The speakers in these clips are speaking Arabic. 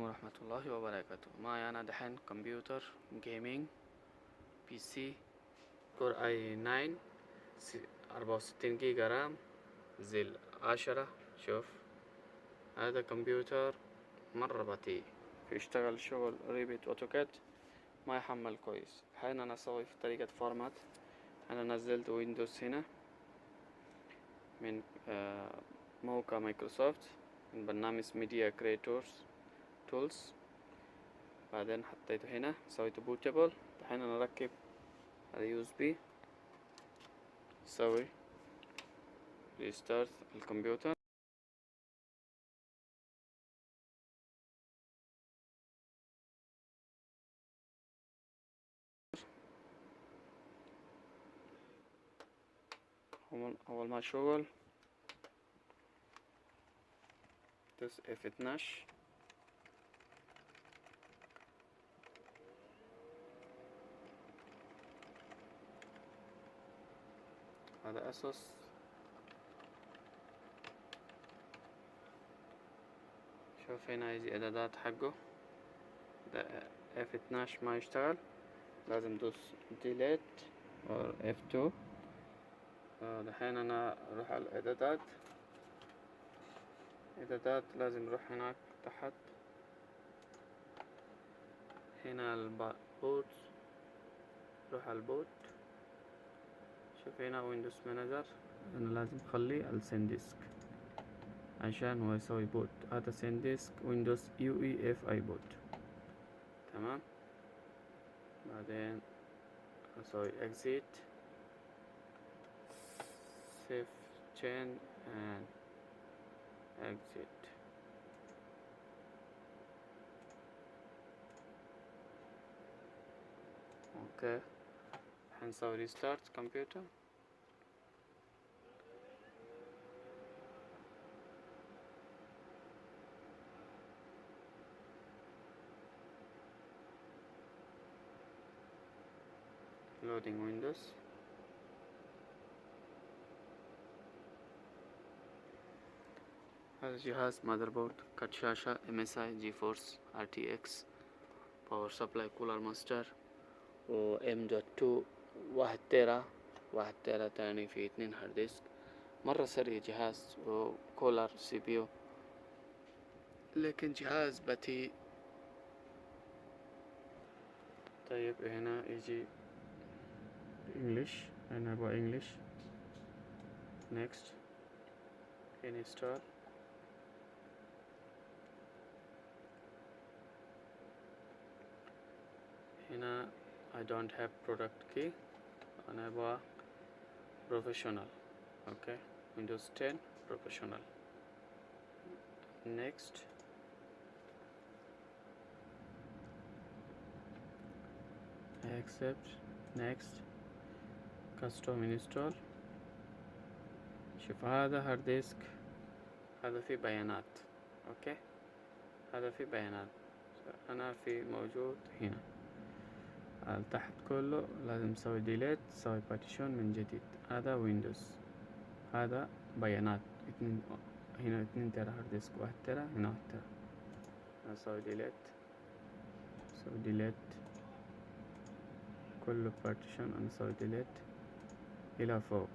ورحمة الله وبركاته. معي أنا دحين كمبيوتر جيمنج بي سي كور i9 64 جيجا رام زل 10. شوف هذا كمبيوتر مرة بطيء، يشتغل شغل ريبت اوتوكاد ما يحمل كويس. الحين أنا أسوي في طريقة فورمات. أنا نزلت ويندوز هنا من موقع مايكروسوفت من برنامج ميديا كريتورز تولز. بعدين حطيته هنا، سويته بوتابل. الحين أنا أركب على يو اس بي، سوي ريستارت الكمبيوتر. أول ما شغل دوس F12. هذا أسوس. شوف هنا يجي إعدادات حقه. ده F12 ما يشتغل، لازم دوس ديليت أو F2. دحين أنا أروح على الإعدادات. لازم نروح هناك تحت هنا البوت، روح على البوت. شوف هنا ويندوز مانجر، أنا لازم أخلي السنديسك عشان هو يسوي بوت. هذا سنديسك ويندوز UEFI بوت، تمام. بعدين أسوي exit save change and exit. اوكي، حنسوي ريستارت كمبيوتر. loading windows. هذا جهاز ماذر بورد، كارت شاشة MSI GeForce RTX، باور سبلاي كولر ماستر، و M.2 واحد تيرا تاني في 2 هارد ديسك. مرة سريع جهاز، وكولر CPU، لكن جهاز بطيء. طيب هنا يجي English، أنا أبغى English. next install. هنا I don't have product key، أنا أبغى professional. okay، Windows 10 professional. next accept. next custom install. شوف هذا هارد ديسك، هذا فيه بيانات. اوكي، هذا فيه بيانات، انا في موجود هنا تحت كله. لازم نسوي ديليت، نسوي بارتيشن من جديد. هذا ويندوز، هذا بيانات. هنا 2 تيرا هارد ديسك، 1 تيرا، هنا 1 تيرا. نسوي ديليت، نسوي ديليت كله بارتيشن. انا نسوي ديليت الى فوق.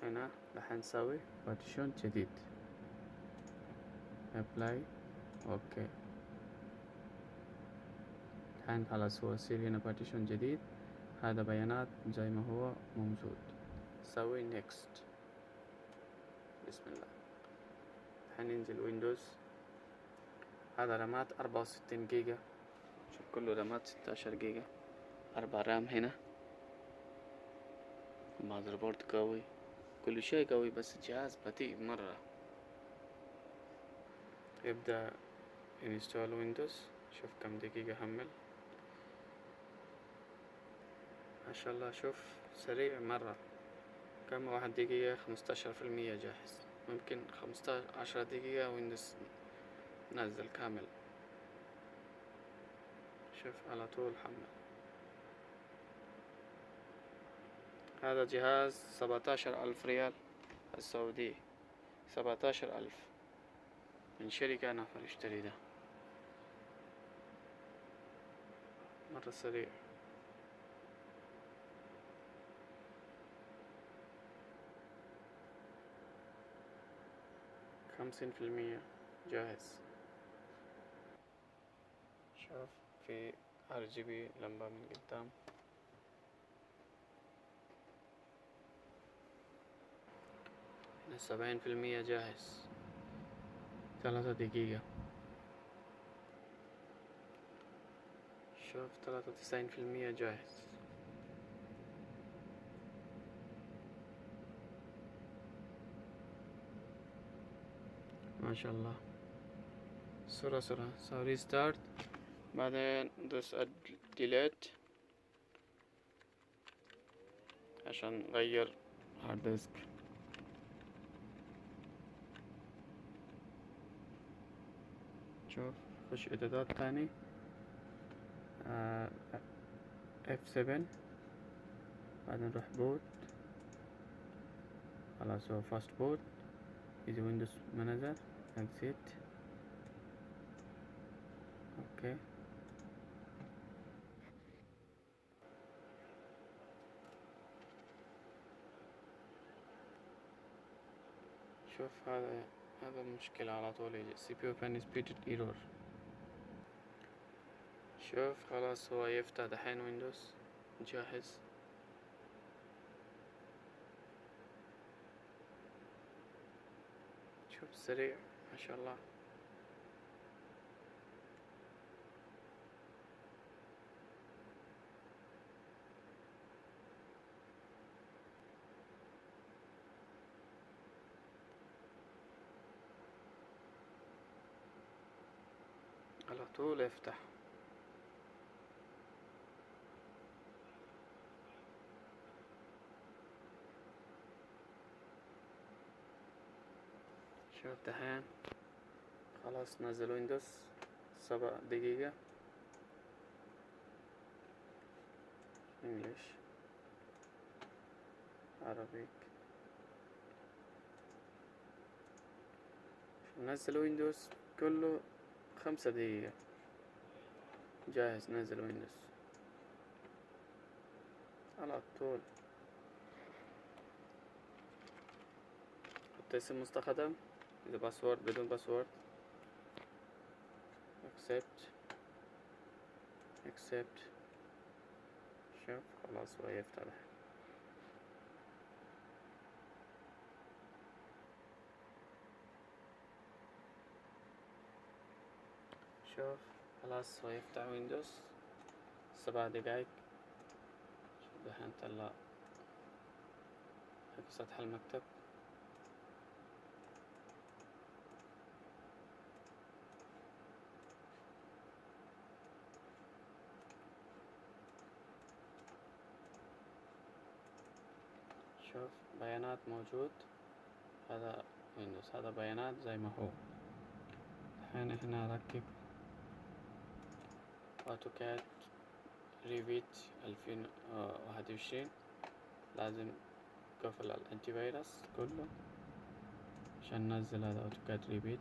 هنا راح نسوي بارتيشن جديد، ابلاي. اوكي، الحين خلاص هو يصير هنا بارتيشن جديد. هذا بيانات زي ما هو موجود. سوي نيكست. بسم الله. الحين ننزل ويندوز. هذا رامات 64 جيجا. شوف كله رامات 16 جيجا. 4 رام هنا. المذر بورد قوي، كل شيء قوي، بس الجهاز بطيء مرة. يبدأ انستول ويندوز. شوف كم دقيقة حمل، ما شاء الله. شوف سريع مرة. كم 1 دقيقة 15% جاهز. ممكن 15 دقيقة ويندوز نزل كامل. شوف على طول حمل. هذا جهاز 17,000 ريال السعودي، 17,000 من شركة نفر اشتري ده مرة سريع. خمسين في المية جاهز. شوف في RGB لمبة من قدام. هنا 70% جاهز. 3 دقيقة. شوف 93% جاهز. ما شاء الله. سرعة سوي ريستارت، بعدين ندوس ديليت عشان نغير هارد ديسك. شوف خش اعدادات تاني، F7، بعدين نروح بوت. خلاص هو فاست بوت. اذا ويندوز مانجر اكزيت. اوكي شوف هذا المشكلة على طول يجي CPU fan repeated error. شوف خلاص هو يفتح دحين ويندوز جاهز. شوف سريع ما شاء الله. على طول يفتح. شوف دحين خلاص نزل ويندوز 7 دقيقة. انجليش عربيك. نزل ويندوز كله 5 دقيقة جاهز. نزل ويندوز على طول. حط اسم مستخدم، إذا باسورد بدون باسورد. accept. شوف خلاص هو يفتح. شوف خلاص هو يفتح ويندوز 7 دقايق. شوف دحين طلع حق سطح المكتب. شوف بيانات موجود. هذا ويندوز، هذا بيانات زي ما هو. الحين هنا ركب اوتوكاد ريفيت 2021. لازم قفل الانتي فيروس كله عشان ننزل هذا اوتوكاد ريفيت.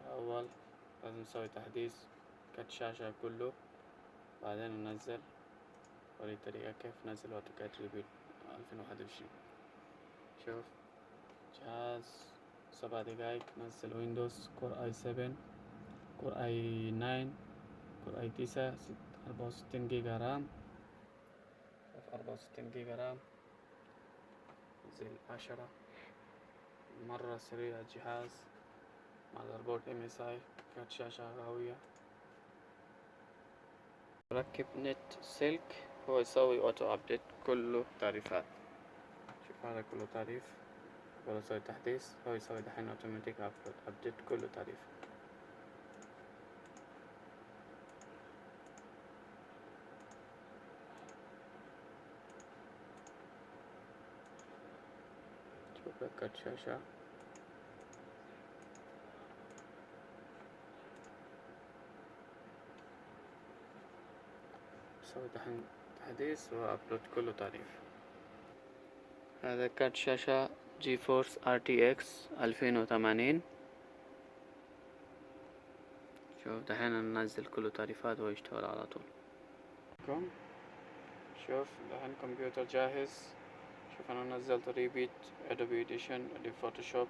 اول لازم نسوي تحديث كرت شاشة كله، بعدين ننزل. وري طريقة كيف ننزل اوتوكاد ريفيت 2021. شوف جهاز 7 دقايق. نزل ويندوز كور i7، كور i9، كور i9، 64 جيجا رام. شوف 64 جيجا رام زي 10. مرة سريع الجهاز. ماذر بورد MSI، كارت شاشة قوية. ركب نت سلك. هو يسوي اوتو ابديت كله تعريفات. شوف هذا كله تعريف. ولا يسوي تحديث، هو يسوي دحين اوتوماتيك ابديت كله تعريف. شوف كارت شاشة. سوي تحديث وابلود كله تعريف. هذا كارت شاشة GeForce RTX 2080. شوف دحين أنا ننزل كله تعريفات ويشتغل على طول. شوف دحين الكمبيوتر جاهز. شوف أنا نزلت ريبيت، أدوبي إديشن، أدوبي فوتوشوب،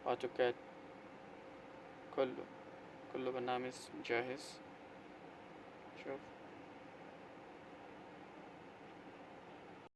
أوتوكاد، كله برنامج جاهز. شوف